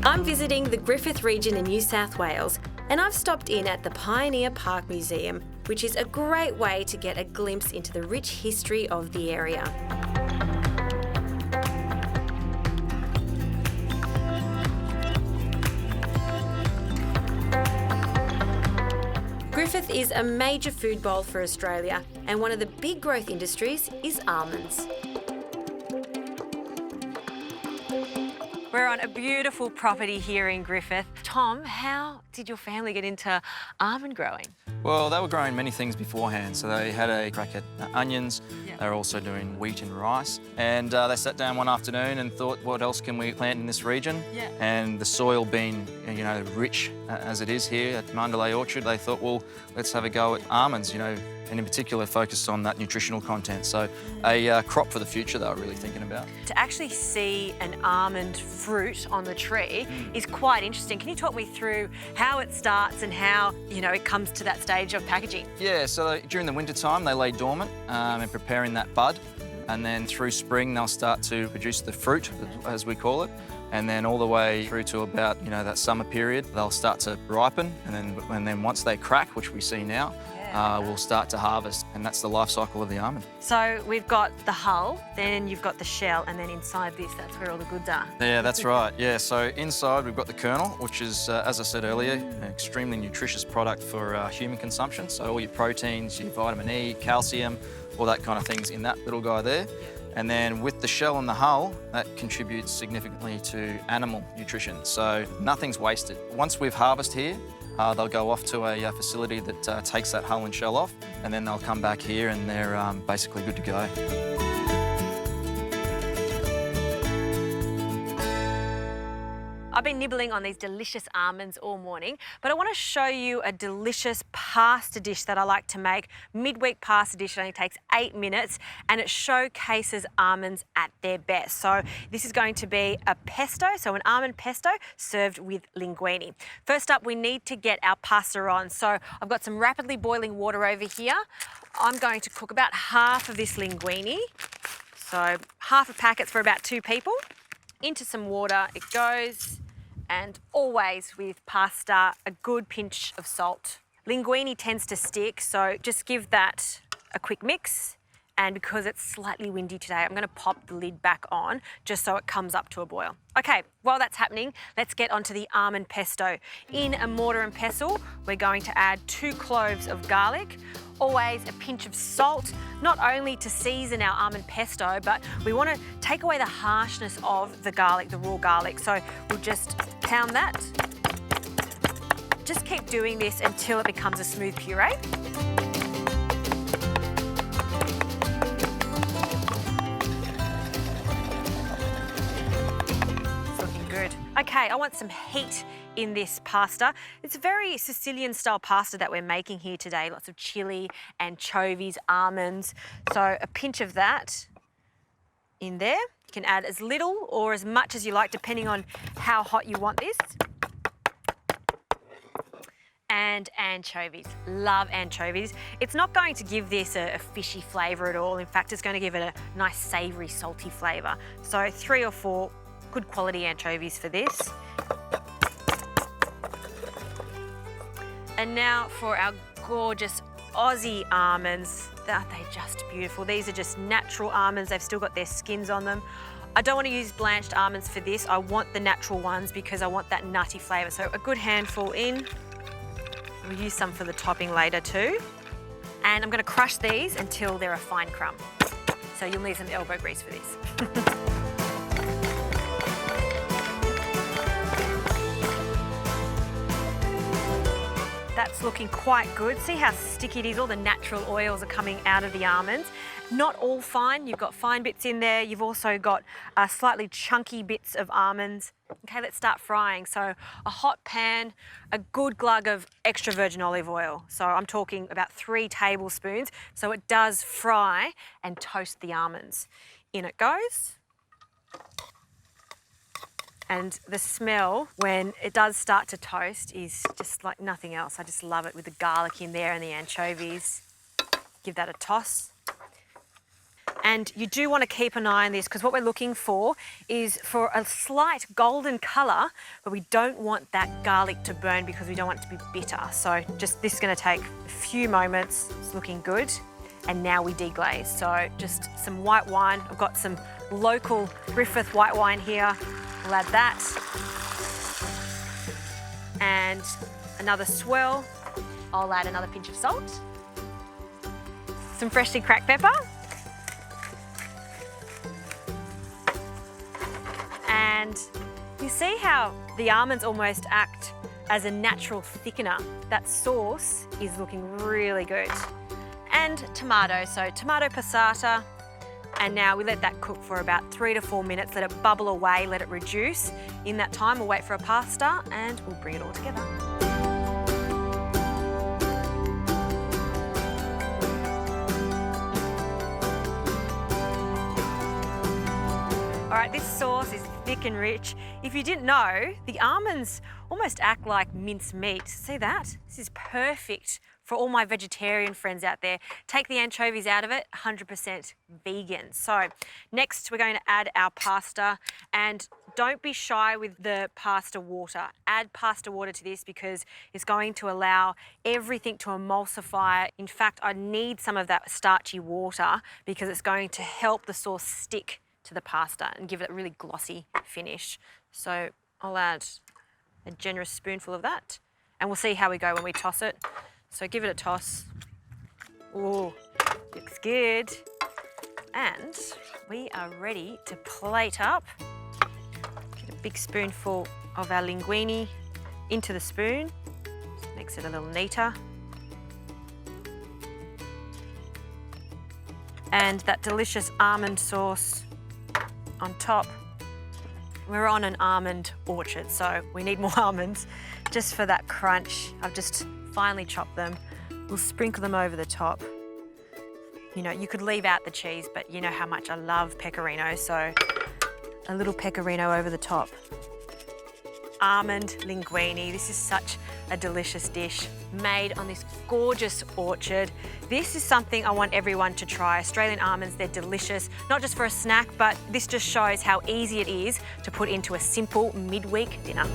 I'm visiting the Griffith region in New South Wales, and I've stopped in at the Pioneer Park Museum, which is a great way to get a glimpse into the rich history of the area. Griffith is a major food bowl for Australia, and one of the big growth industries is almonds. We're on a beautiful property here in Griffith. Tom, how did your family get into almond growing? Well, they were growing many things beforehand. So they had a crack at onions. Yeah. They were also doing wheat and rice. And they sat down one afternoon and thought, what else can we plant in this region? Yeah. And the soil being, you know, rich as it is here at Mandalay Orchard, they thought, well, let's have a go at almonds, you know, and in particular focused on that nutritional content. So a crop for the future they were really thinking about. To actually see an almond fruit on the tree is quite interesting. Can you talk me through how it starts and how, you know, it comes to that stage of packaging? Yeah, so during the winter time they lay dormant and preparing that bud, and then through spring they'll start to produce the fruit, as we call it, and then all the way through to about, you know, that summer period they'll start to ripen, and then once they crack, which we see now, we'll start to harvest, and that's the life cycle of the almond. So we've got the hull, then you've got the shell, and then inside this, that's where all the goods are. Yeah, that's right. Yeah, so inside we've got the kernel, which is, as I said earlier, an extremely nutritious product for human consumption. So all your proteins, your vitamin E, calcium, all that kind of things in that little guy there. And then with the shell and the hull, that contributes significantly to animal nutrition. So nothing's wasted. Once we've harvested here, they'll go off to a facility that takes that hull and shell off, and then they'll come back here and they're basically good to go. I've been nibbling on these delicious almonds all morning, but I want to show you a delicious pasta dish that I like to make. Midweek pasta dish. It only takes 8 minutes and it showcases almonds at their best. So this is going to be a pesto, so an almond pesto served with linguini. First up, we need to get our pasta on. So I've got some rapidly boiling water over here. I'm going to cook about half of this linguini. So half a packet for about 2 people. Into some water it goes, and always with pasta, a good pinch of salt. Linguini tends to stick, so just give that a quick mix. And because it's slightly windy today, I'm going to pop the lid back on just so it comes up to a boil. Okay, while that's happening, let's get onto the almond pesto. In a mortar and pestle, we're going to add 2 cloves of garlic, always a pinch of salt, not only to season our almond pesto, but we want to take away the harshness of the garlic, the raw garlic. So we'll just pound that. Just keep doing this until it becomes a smooth puree. Okay, I want some heat in this pasta. It's a very Sicilian style pasta that we're making here today. Lots of chili, anchovies, almonds. So a pinch of that in there. You can add as little or as much as you like, depending on how hot you want this. And anchovies. Love anchovies. It's not going to give this a fishy flavour at all. In fact, it's going to give it a nice savoury, salty flavour. So 3 or 4 good quality anchovies for this. And now for our gorgeous Aussie almonds. Aren't they just beautiful? These are just natural almonds. They've still got their skins on them. I don't want to use blanched almonds for this. I want the natural ones because I want that nutty flavour. So a good handful in. We'll use some for the topping later too. And I'm going to crush these until they're a fine crumb. So you'll need some elbow grease for this. That's looking quite good. See how sticky it is? All the natural oils are coming out of the almonds. Not all fine. You've got fine bits in there. You've also got slightly chunky bits of almonds. Okay, let's start frying. So a hot pan, a good glug of extra virgin olive oil. So I'm talking about 3 tablespoons. So it does fry and toast the almonds. In it goes. And the smell, when it does start to toast, is just like nothing else. I just love it with the garlic in there and the anchovies. Give that a toss. And you do want to keep an eye on this because what we're looking for is for a slight golden colour, but we don't want that garlic to burn because we don't want it to be bitter. So just this is going to take a few moments. It's looking good. And now we deglaze. So just some white wine. I've got some local Griffith white wine here. We'll add that. And another swirl. I'll add another pinch of salt. Some freshly cracked pepper. And you see how the almonds almost act as a natural thickener. That sauce is looking really good. And tomato, so tomato passata. And now we let that cook for about 3 to 4 minutes, let it bubble away, let it reduce. In that time, we'll wait for a pasta and we'll bring it all together. All right, this sauce is thick and rich. If you didn't know, the almonds almost act like minced meat. See that? This is perfect for all my vegetarian friends out there. Take the anchovies out of it, 100% vegan. So next we're going to add our pasta, and don't be shy with the pasta water. Add pasta water to this because it's going to allow everything to emulsify. In fact, I need some of that starchy water because it's going to help the sauce stick to the pasta and give it a really glossy finish. So I'll add a generous spoonful of that and we'll see how we go when we toss it. So give it a toss. Ooh, looks good. And we are ready to plate up. Get a big spoonful of our linguini into the spoon. Just makes it a little neater. And that delicious almond sauce on top. We're on an almond orchard, so we need more almonds just for that crunch. I've just finely chopped them. We'll sprinkle them over the top. You know, you could leave out the cheese, but you know how much I love pecorino, so a little pecorino over the top. Almond linguini. This is such a delicious dish made on this gorgeous orchard. This is something I want everyone to try. Australian almonds, they're delicious, not just for a snack, but this just shows how easy it is to put into a simple midweek dinner.